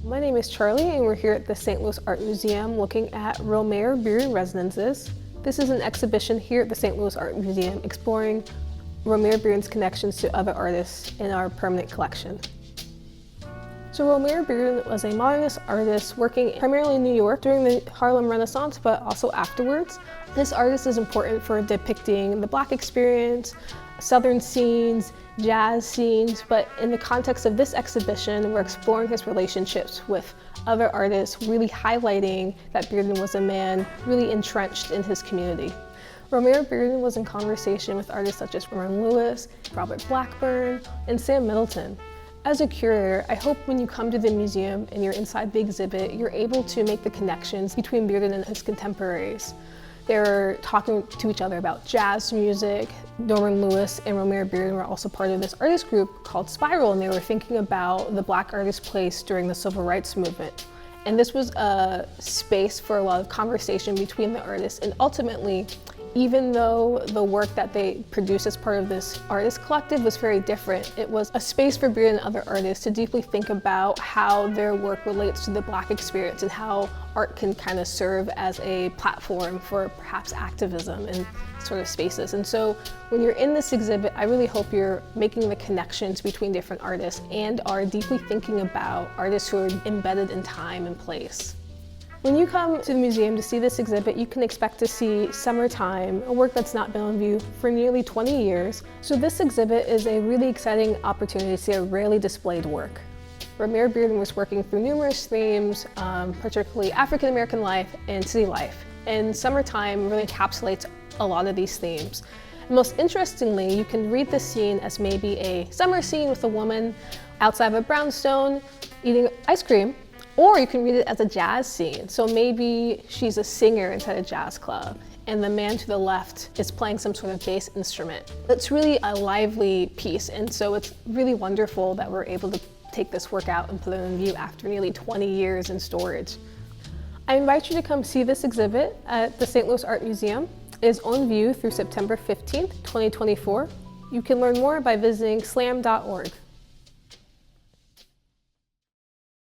My name is Charlie, and we're here at the St. Louis Art Museum looking at Romare Bearden resonances. This is an exhibition here at the St. Louis Art Museum exploring Romare Bearden's connections to other artists in our permanent collection. So Romare Bearden was a modernist artist working primarily in New York during the Harlem Renaissance, but also afterwards. This artist is important for depicting the Black experience, Southern scenes, jazz scenes, but in the context of this exhibition, we're exploring his relationships with other artists, really highlighting that Bearden was a man really entrenched in his community. Romare Bearden was in conversation with artists such as Norman Lewis, Robert Blackburn, and Sam Middleton. As a curator, I hope when you come to the museum and you're inside the exhibit, you're able to make the connections between Bearden and his contemporaries. They're talking to each other about jazz music. Norman Lewis and Romare Bearden were also part of this artist group called Spiral, and they were thinking about the Black artist's place during the Civil Rights movement. And this was a space for a lot of conversation between the artists, and ultimately, even though the work that they produced as part of this artist collective was very different, it was a space for Bearden and other artists to deeply think about how their work relates to the Black experience and how art can kind of serve as a platform for perhaps activism in sort of spaces. And so when you're in this exhibit, I really hope you're making the connections between different artists and are deeply thinking about artists who are embedded in time and place. When you come to the museum to see this exhibit, you can expect to see Summertime, a work that's not been on view for nearly 20 years. So this exhibit is a really exciting opportunity to see a rarely displayed work. Romare Bearden was working through numerous themes, particularly African American life and city life. And Summertime really encapsulates a lot of these themes. Most interestingly, you can read this scene as maybe a summer scene with a woman outside of a brownstone eating ice cream. Or you can read it as a jazz scene. So maybe she's a singer inside a jazz club and the man to the left is playing some sort of bass instrument. It's really a lively piece, and so it's really wonderful that we're able to take this work out and put it in view after nearly 20 years in storage. I invite you to come see this exhibit at the St. Louis Art Museum. It is on view through September 15th, 2024. You can learn more by visiting slam.org.